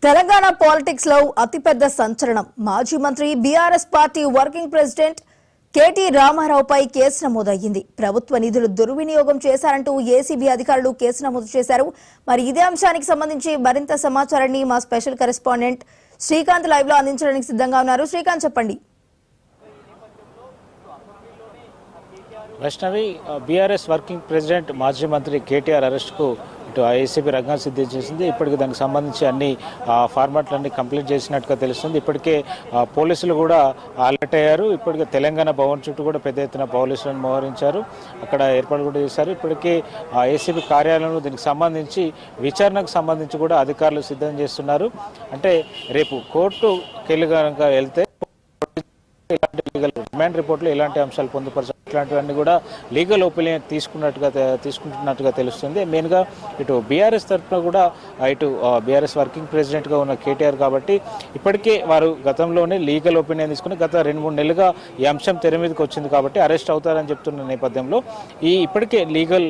Telangana politics లో అతిపెద్ద సంచలనం మాజీ మంత్రి BRS party working president KT రామారావుపై కేసు నమోదయ్యింది. ప్రభుత్వ నిధులు దుర్వినియోగం చేశారంటూ ఏసీబీ అధికారులు కేసు నమోదు చేశారు. మరి ఇదే అంశానికి సంబంధించి మరింత సమాచారాన్ని మా స్పెషల్ కరెస్పాండెంట్ శ్రీకాంత్ లైవ్ లో అందించడానికి సిద్ధంగా ఉన్నారు. శ్రీకాంత్, చెప్పండి. వైష్ణవి, బీఆర్ఎస్ వర్కింగ్ ప్రెసిడెంట్ మాజీ మంత్రి కేటీఆర్ అరెస్టుకు ఇటు ఏసీబీ రంగం సిద్ధం చేసింది. ఇప్పటికి దానికి సంబంధించి అన్ని ఫార్మాట్లన్నీ కంప్లీట్ చేసినట్టుగా తెలుస్తుంది. ఇప్పటికే పోలీసులు కూడా అలర్ట్ అయ్యారు. ఇప్పటికే తెలంగాణ భవన్ చుట్టూ కూడా పెద్ద ఎత్తున పోలీసులను మోహరించారు, అక్కడ ఏర్పాటు కూడా చేశారు. ఇప్పటికే ఏసీబీ కార్యాలయంలో దీనికి సంబంధించి విచారణకు సంబంధించి కూడా అధికారులు సిద్ధం చేస్తున్నారు. అంటే రేపు కోర్టుకి కనుక వెళ్తే ఇలాంటి లీగల్ రిమాండ్ రిపోర్ట్లో ఇలాంటి అంశాలు పొందుపరచారు, ఇట్లాంటివన్నీ కూడా లీగల్ ఒపీనియన్ తీసుకుంటున్నట్టుగా తెలుస్తుంది. మెయిన్గా ఇటు బీఆర్ఎస్ తరఫున కూడా ఇటు బీఆర్ఎస్ వర్కింగ్ ప్రెసిడెంట్గా ఉన్న కేటీఆర్ కాబట్టి ఇప్పటికే వారు గతంలోనే లీగల్ ఒపీనియన్ తీసుకుని గత 2-3 నెలలుగా ఈ అంశం తెర మీదకి వచ్చింది కాబట్టి అరెస్ట్ అవుతారని చెప్తున్న నేపథ్యంలో ఇప్పటికే లీగల్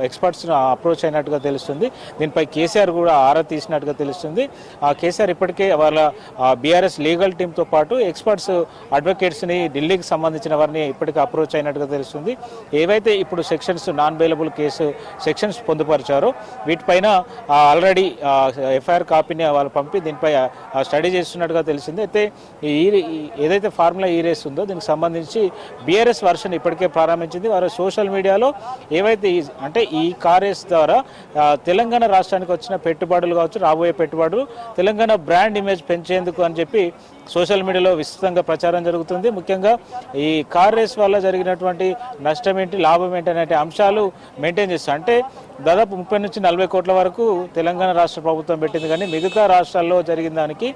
ఎక్స్పర్ట్స్ అప్రోచ్ అయినట్టుగా తెలుస్తుంది. దీనిపై కేసీఆర్ కూడా ఆరా తీసినట్టుగా తెలుస్తుంది. కేసీఆర్ ఇప్పటికే వాళ్ళ బీఆర్ఎస్ లీగల్ టీంతో పాటు ఎక్స్పర్ట్స్ అడ్వకేట్స్ని ఢిల్లీకి సంబంధించిన వారిని ఇప్పటికీ అప్రోచ్ అయినట్టుగా తెలుస్తుంది. ఏవైతే ఇప్పుడు sections non bailable case sections పొందుపరిచారో వీటిపైన ఆల్రెడీ ఎఫ్ఐఆర్ కాపీని వాళ్ళు పంపి దీనిపై స్టడీ చేస్తున్నట్టుగా తెలిసింది. అయితే ఏదైతే ఫార్ములా ఈ రేస్ ఉందో దీనికి సంబంధించి బీఆర్ఎస్ వర్షన్ ఇప్పటికే ప్రారంభించింది. వారు సోషల్ మీడియాలో ఏవైతే అంటే ఈ కార్ రేస్ ద్వారా తెలంగాణ రాష్ట్రానికి వచ్చిన పెట్టుబడులు కావచ్చు, రాబోయే పెట్టుబడులు తెలంగాణ బ్రాండ్ ఇమేజ్ పెంచేందుకు అని చెప్పి సోషల్ మీడియాలో విస్తృతంగా ప్రచారం జరుగుతుంది. ముఖ్యంగా ఈ కార్ రేస్ వల్ల జరిగినటువంటి నష్టం ఏంటి, లాభం ఏంటి అనే అంశాలు మెయింటైన్ చేస్తారు. అంటే దాదాపు 30 నుంచి 40 కోట్ల వరకు తెలంగాణ రాష్ట్ర ప్రభుత్వం పెట్టింది, కానీ మిగతా రాష్ట్రాల్లో జరిగిన దానికి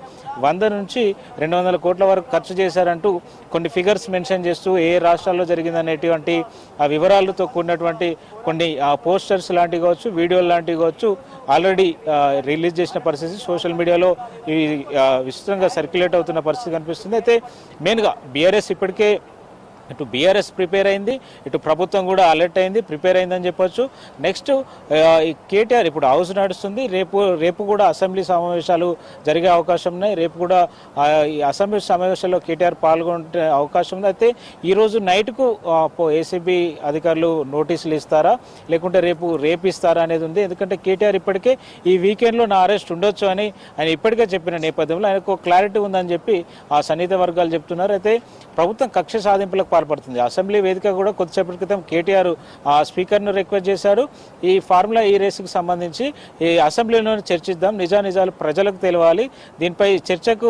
100 నుంచి 200 కోట్ల వరకు ఖర్చు చేశారంటూ కొన్ని ఫిగర్స్ మెన్షన్ చేస్తూ ఏ రాష్ట్రాల్లో జరిగిందనేటువంటి ఆ వివరాలతో కూడినటువంటి కొన్ని పోస్టర్స్ లాంటివి కావచ్చు, వీడియోలు లాంటివి కావచ్చు ఆల్రెడీ రిలీజ్ చేసిన పరిస్థితి సోషల్ మీడియాలో విస్తృతంగా సర్క్యులేట్ అవుతున్న పరిస్థితి కనిపిస్తుంది. అయితే మెయిన్గా బీఆర్ఎస్ ఇప్పటికే ఇటు బీఆర్ఎస్ ప్రిపేర్ అయింది, ఇటు ప్రభుత్వం కూడా అలర్ట్ అయింది, ప్రిపేర్ అయిందని చెప్పొచ్చు. నెక్స్ట్ కేటీఆర్ ఇప్పుడు హౌస్ నడుస్తుంది. రేపు కూడా అసెంబ్లీ సమావేశాలు జరిగే అవకాశం ఉన్నాయి. రేపు కూడా ఈ అసెంబ్లీ సమావేశాల్లో కేటీఆర్ పాల్గొనే అవకాశం ఉంది. అయితే ఈరోజు నైట్కు ఏసీబీ అధికారులు నోటీసులు ఇస్తారా లేకుంటే రేపు ఇస్తారా అనేది ఉంది. ఎందుకంటే కేటీఆర్ ఇప్పటికే ఈ వీకెండ్లో నా అరెస్ట్ ఉండొచ్చు అని ఆయన ఇప్పటికే చెప్పిన నేపథ్యంలో ఆయనకు క్లారిటీ ఉందని చెప్పి ఆ సన్నిహిత వర్గాలు చెప్తున్నారు. అయితే ప్రభుత్వం కక్ష సాధింపులకు పాల్పడుతుంది. అసెంబ్లీ వేదిక కూడా కొద్దిసేపటి క్రితం కేటీఆర్ స్పీకర్ను రిక్వెస్ట్ చేశారు. ఈ ఫార్ములా ఈ రేసుకు సంబంధించి ఈ అసెంబ్లీలోనే చర్చిద్దాం, నిజానిజాలు ప్రజలకు తెలియాలి, దీనిపై చర్చకు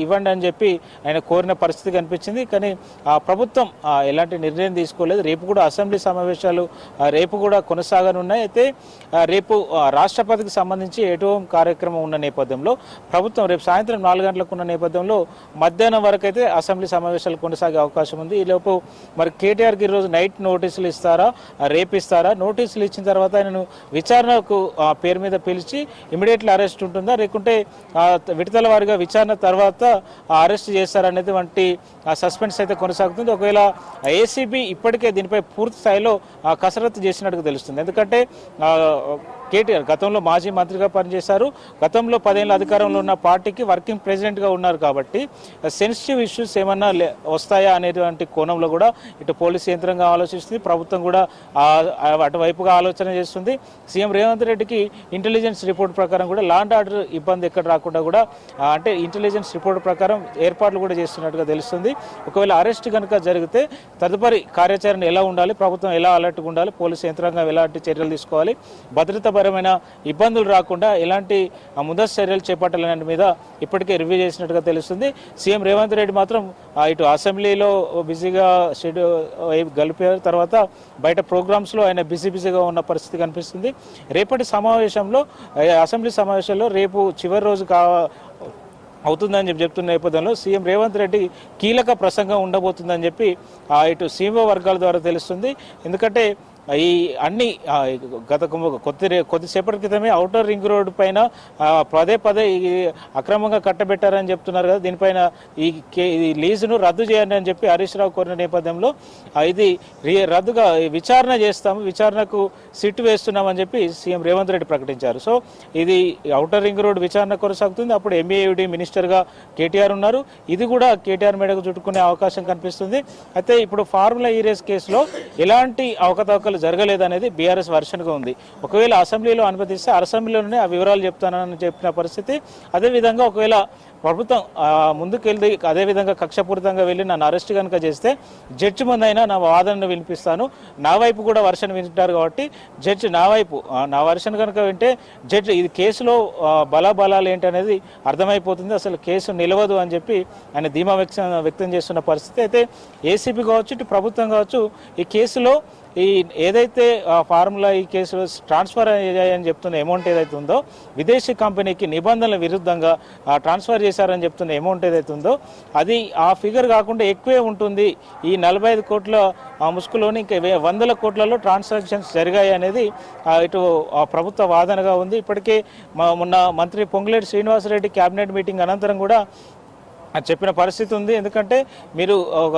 ఇవ్వండి అని చెప్పి ఆయన కోరిన పరిస్థితి కనిపించింది. కానీ ప్రభుత్వం ఎలాంటి నిర్ణయం తీసుకోలేదు. రేపు కూడా అసెంబ్లీ సమావేశాలు రేపు కూడా కొనసాగనున్నాయి. అయితే రేపు రాష్ట్రపతికి సంబంధించి ఎటువం కార్యక్రమం ఉన్న నేపథ్యంలో ప్రభుత్వం రేపు సాయంత్రం 4 గంటలకు ఉన్న నేపథ్యంలో మధ్యాహ్నం వరకు అయితే అసెంబ్లీ సమావేశాలు కొనసాగే అవకాశం ఉంది. ఈలోపు మరి కేటీఆర్కి ఈరోజు నైట్ నోటీసులు ఇస్తారా, రేపు ఇస్తారా? నోటీసులు ఇచ్చిన తర్వాత ఆయనను విచారణకు పేరు మీద పిలిచి ఇమీడియట్లీ అరెస్ట్ ఉంటుందా, లేకుంటే విడతల వారిగా విచారణ తర్వాత అరెస్ట్ చేస్తారనేది వంటి సస్పెన్స్ అయితే కొనసాగుతుంది. ఒకవేళ ఏసీబీ ఇప్పటికే దీనిపై పూర్తి స్థాయిలో కసరత్తు చేసినట్టుగా తెలుస్తుంది. ఎందుకంటే కేటీఆర్ గతంలో మాజీ మంత్రిగా పనిచేశారు. గతంలో 10 ఏళ్ళ అధికారంలో ఉన్న పార్టీకి వర్కింగ్ ప్రెసిడెంట్గా ఉన్నారు కాబట్టి సెన్సిటివ్ ఇష్యూస్ ఏమన్నా వస్తాయా అనేటువంటి కోణంలో కూడా ఇటు పోలీసు యంత్రంగా ఆలోచిస్తుంది, ప్రభుత్వం కూడా అటువైపుగా ఆలోచన చేస్తుంది. సీఎం రేవంత్ రెడ్డికి ఇంటెలిజెన్స్ రిపోర్ట్ ప్రకారం కూడా లా అండ్ ఆర్డర్ ఇబ్బంది ఎక్కడ రాకుండా కూడా అంటే ఇంటెలిజెన్స్ రిపోర్ట్ ప్రకారం ఏర్పాట్లు కూడా చేస్తున్నట్టుగా తెలుస్తుంది. ఒకవేళ అరెస్ట్ కనుక జరిగితే తదుపరి కార్యాచరణ ఎలా ఉండాలి, ప్రభుత్వం ఎలా అలర్ట్గా ఉండాలి, పోలీసు యంత్రాంగం ఎలాంటి చర్యలు తీసుకోవాలి, భద్రతాపరమైన ఇబ్బందులు రాకుండా ఎలాంటి ముందస్తు చర్యలు చేపట్టాలనే మీద ఇప్పటికే రివ్యూ చేసినట్టుగా తెలుస్తుంది. సీఎం రేవంత్ రెడ్డి మాత్రం ఇటు అసెంబ్లీలో బిజీగా షెడ్యూల్ గలిపారు, తర్వాత బయట ప్రోగ్రామ్స్లో ఆయన బిజీగా ఉన్న పరిస్థితి కనిపిస్తుంది. రేపటి సమావేశంలో అసెంబ్లీ సమావేశంలో రేపు చివరి రోజు అవుతుందని చెప్తున్న నేపథ్యంలో సీఎం రేవంత్ రెడ్డి కీలక ప్రసంగం ఉండబోతుందని చెప్పి ఇటు సీఎంఓ వర్గాల ద్వారా తెలుస్తుంది. ఎందుకంటే ఈ అన్ని గత కొద్దిసేపటి క్రితమే ఔటర్ రింగ్ రోడ్డు పైన పదే పదే అక్రమంగా కట్టబెట్టారని చెప్తున్నారు కదా, దీనిపైన ఈ లీజును రద్దు చేయండి అని చెప్పి హరీష్ రావు కోరిన నేపథ్యంలో ఇది రద్దుగా విచారణ చేస్తాము, విచారణకు సిట్ వేస్తున్నామని చెప్పి సీఎం రేవంత్ రెడ్డి ప్రకటించారు. సో ఇది ఔటర్ రింగ్ రోడ్ విచారణ కొనసాగుతుంది. అప్పుడు ఎంఏయుడి మినిస్టర్గా కేటీఆర్ ఉన్నారు. ఇది కూడా కేటీఆర్ మేడకు చుట్టుకునే అవకాశం కనిపిస్తుంది. అయితే ఇప్పుడు ఫార్ములా ఈ రేస్ కేసులో ఎలాంటి అవకతవకలు జరగలేదనేది బీఆర్ఎస్ వర్షన్గా ఉంది. ఒకవేళ అసెంబ్లీలో అనుమతిస్తే అసెంబ్లీలోనే ఆ వివరాలు చెప్తానని చెప్పిన పరిస్థితి. అదేవిధంగా ఒకవేళ ప్రభుత్వం ముందుకెళ్ళి అదేవిధంగా కక్షపూరితంగా వెళ్ళి నన్ను అరెస్ట్ కనుక చేస్తే జడ్జి ముందైనా నా వాదనను వినిపిస్తాను, నా వైపు కూడా వర్షన్ వింటారు కాబట్టి జడ్జి నా వైపు నా వర్షన్ కనుక వింటే జడ్జి ఇది కేసులో బలాబలాలు ఏంటి అనేది అర్థమైపోతుంది, అసలు కేసు నిలవదు అని చెప్పి ఆయన ధీమా వ్యక్తం చేస్తున్న పరిస్థితి. అయితే ఏసీబీ కావచ్చు ఇటు ప్రభుత్వం కావచ్చు ఈ కేసులో ఈ ఏదైతే ఫార్ములా ఈ కేసులో ట్రాన్స్ఫర్ అయ్యాయని చెప్తున్న అమౌంట్ ఏదైతే ఉందో విదేశీ కంపెనీకి నిబంధనల విరుద్ధంగా ట్రాన్స్ఫర్ చేశారని చెప్తున్న అమౌంట్ ఏదైతే ఉందో అది ఆ ఫిగర్ కాకుండా ఎక్కువే ఉంటుంది. ఈ 45 కోట్ల ముసుగులోని ఇంకా 100 కోట్లలో ట్రాన్సాక్షన్స్ జరిగాయి అనేది ఇటు ప్రభుత్వ వాదనగా ఉంది. ఇప్పటికే మొన్న మంత్రి పొంగులేటి శ్రీనివాసరెడ్డి కేబినెట్ మీటింగ్ అనంతరం కూడా చెప్పిన పరిస్థితి ఉంది. ఎందుకంటే మీరు ఒక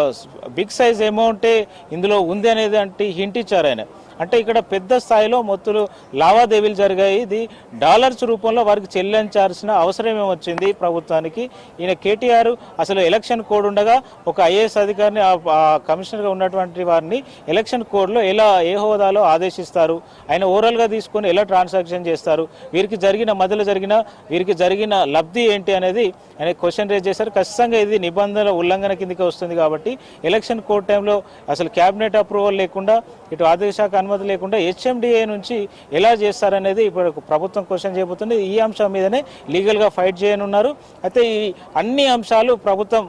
బిగ్ సైజ్ అమౌంటే ఇందులో ఉంది అనేది అంటే హింట్ ఇచ్చారు ఆయన. అంటే ఇక్కడ పెద్ద స్థాయిలో మొత్తులు లావాదేవీలు జరిగాయి. ఇది డాలర్స్ రూపంలో వారికి చెల్లించాల్సిన అవసరం ఏమొచ్చింది ప్రభుత్వానికి. ఈయన కేటీఆర్ అసలు ఎలక్షన్ కోడ్ ఉండగా ఒక ఐఏఎస్ అధికారిని కమిషనర్గా ఉన్నటువంటి వారిని ఎలక్షన్ కోడ్లో ఎలా ఏ హోదాలో ఆదేశిస్తారు, ఆయన ఓవరాల్గా తీసుకొని ఎలా ట్రాన్సాక్షన్ చేస్తారు, వీరికి జరిగిన లబ్ధి ఏంటి అనేది ఆయన క్వశ్చన్ రేజ్ చేశారు. ఖచ్చితంగా ఇది నిబంధనల ఉల్లంఘన కిందకి వస్తుంది కాబట్టి ఎలక్షన్ కోడ్ టైంలో అసలు క్యాబినెట్ అప్రూవల్ లేకుండా ఇటు ఆదేశాలకు అనుమతి లేకుండా హెచ్ఎండిఏ నుంచి ఎలా చేస్తారనేది ఇప్పుడు ప్రభుత్వం క్వశ్చన్ చేయబోతుంది. ఈ అంశం మీదనే లీగల్గా ఫైట్ చేయనున్నారు. అయితే ఈ అన్ని అంశాలు ప్రభుత్వం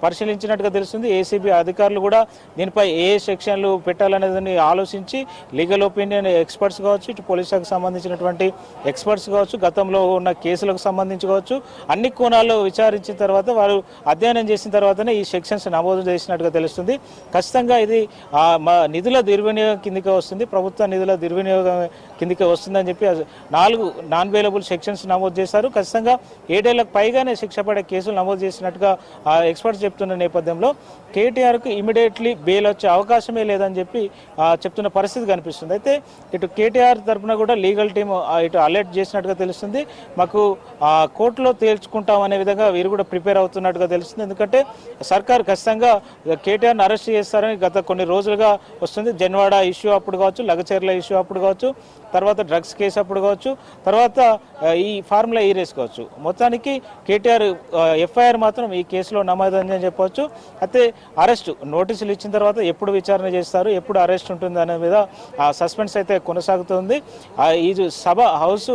పరిశీలించినట్టుగా తెలుస్తుంది. ఏసీబీ అధికారులు కూడా దీనిపై ఏ సెక్షన్లు పెట్టాలనేది ఆలోచించి లీగల్ ఒపీనియన్ ఎక్స్పర్ట్స్ కావచ్చు ఇటు పోలీసులకు సంబంధించినటువంటి ఎక్స్పర్ట్స్ కావచ్చు గతంలో ఉన్న కేసులకు సంబంధించి కావచ్చు అన్ని కోణాల్లో విచారించిన తర్వాత వారు అధ్యయనం చేసిన తర్వాతనే ఈ సెక్షన్స్ నమోదు చేసినట్టుగా తెలుస్తుంది. ఖచ్చితంగా ఇది నిధుల దుర్వినియోగం కిందికి వస్తుంది, ప్రభుత్వ నిధుల దుర్వినియోగం కిందికి వస్తుందని చెప్పి 4 నాన్ అవైలబుల్ సెక్షన్స్ నమోదు చేశారు. ఖచ్చితంగా 7 ఏళ్లకు పైగానే శిక్ష పడే కేసులు నమోదు చేసినట్టుగా ఎక్స్పర్ట్స్ చెప్తున్న నేపథ్యంలో కేటీఆర్కు ఇమీడియట్లీ బెయిల్ వచ్చే అవకాశమే లేదని చెప్పి చెప్తున్న పరిస్థితి కనిపిస్తుంది. అయితే ఇటు కేటీఆర్ తరఫున కూడా లీగల్ టీమ్ ఇటు అలర్ట్ చేసినట్టుగా తెలుస్తుంది. మాకు కోర్టులో తేల్చుకుంటాం అనే విధంగా వీరు కూడా ప్రిపేర్ అవుతున్నట్టుగా తెలుస్తుంది. ఎందుకంటే సర్కార్ ఖచ్చితంగా కేటీఆర్ని అరెస్ట్ చేస్తారని గత కొన్ని రోజులుగా వస్తుంది. జన్వాడ ఇష్యూ అప్పుడు కావచ్చు, లగచర్ల ఇష్యూ అప్పుడు కావచ్చు, తర్వాత డ్రగ్స్ కేసు అప్పుడు కావచ్చు, తర్వాత ఈ ఫార్ములా ఈ రేస్ కావచ్చు. మొత్తానికి కేటీఆర్ ఎఫ్ఐఆర్ మాత్రం ఈ కేసులో నమోదని చెప్పవచ్చు. అయితే అరెస్ట్ నోటీసులు ఇచ్చిన తర్వాత ఎప్పుడు విచారణ చేస్తారు, ఎప్పుడు అరెస్ట్ ఉంటుంది అనే మీద సస్పెన్స్ అయితే కొనసాగుతుంది. ఈ సభ హౌస్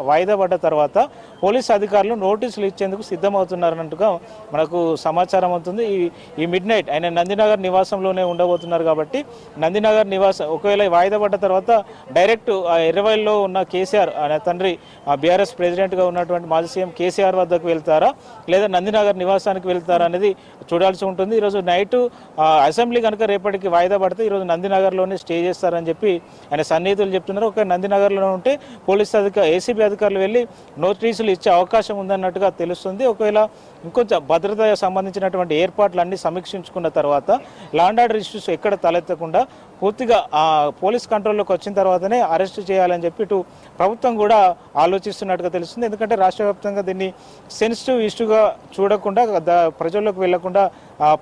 వాయిదా పడ్డ తర్వాత పోలీసు అధికారులు నోటీసులు ఇచ్చేందుకు సిద్ధమవుతున్నారన్నట్టుగా మనకు సమాచారం అవుతుంది. ఈ మిడ్ నైట్ ఆయన నందినగర్ నివాసంలోనే ఉండబోతున్నారు కాబట్టి నందినగర్ నివాసం ఒకవేళ వాయిదా పడ్డ తర్వాత డైరెక్ట్ ఎర్రవైల్లో ఉన్న కేసీఆర్ ఆయన తండ్రి బీఆర్ఎస్ ప్రెసిడెంట్గా ఉన్నటువంటి మాజీ సీఎం కేసీఆర్ వద్దకు వెళ్తారా లేదా నందినగర్ నివాసానికి వెళ్తారా అనేది చూడాల్సి ఉంటుంది. ఈరోజు నైట్ అసెంబ్లీ కనుక రేపటికి వాయిదా పడితే ఈరోజు నందినగర్లోనే స్టే చేస్తారని చెప్పి ఆయన సన్నిహితులు చెప్తున్నారు. ఒక నందినగర్లో ఉంటే ఏసీబీ అధికారులు వెళ్ళి నోటీసులు ఇచ్చే అవకాశం ఉందన్నట్టుగా తెలుస్తుంది. ఒకవేళ ఇంకొంచెం భద్రత సంబంధించినటువంటి ఏర్పాట్లు అన్ని సమీక్షించుకున్న తర్వాత లా అండ్ ఆర్డర్ ఇష్యూస్ ఎక్కడ తలెత్తకుండా పూర్తిగా పోలీస్ కంట్రోల్లోకి వచ్చిన తర్వాతనే అరెస్ట్ చేయాలని చెప్పి ఇటు ప్రభుత్వం కూడా ఆలోచిస్తున్నట్టుగా తెలుస్తుంది. ఎందుకంటే రాష్ట్ర వ్యాప్తంగా దీన్ని సెన్సిటివ్ ఇష్యూగా చూడకుండా ప్రజల్లోకి వెళ్లకుండా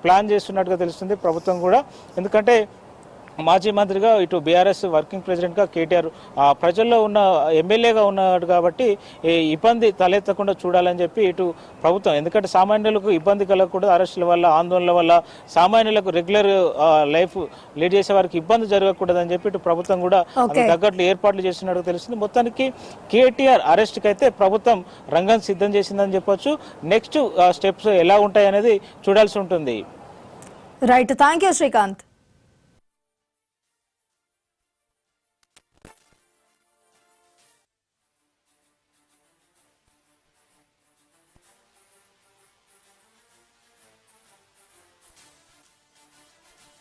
ప్లాన్ చేస్తున్నట్టుగా తెలుస్తుంది ప్రభుత్వం కూడా. ఎందుకంటే మాజీ మంత్రిగా ఇటు బీఆర్ఎస్ వర్కింగ్ ప్రెసిడెంట్గా కేటీఆర్ ప్రజల్లో ఉన్న ఎమ్మెల్యేగా ఉన్నాడు కాబట్టి ఇబ్బంది తలెత్తకుండా చూడాలని చెప్పి ఇటు ప్రభుత్వం, ఎందుకంటే సామాన్యులకు ఇబ్బంది కలగకూడదు, అరెస్టుల వల్ల ఆందోళనల వల్ల సామాన్యులకు రెగ్యులర్ లైఫ్ లీడ్ చేసే వారికి ఇబ్బంది జరగకూడదు అని చెప్పి ఇటు ప్రభుత్వం కూడా తగ్గట్లు ఏర్పాట్లు చేస్తున్నట్టు తెలుస్తుంది. మొత్తానికి కేటీఆర్ అరెస్ట్కి అయితే ప్రభుత్వం రంగం సిద్ధం చేసిందని చెప్పొచ్చు. నెక్స్ట్ స్టెప్స్ ఎలా ఉంటాయి అనేది చూడాల్సి ఉంటుంది. Right, thank you Srikanth.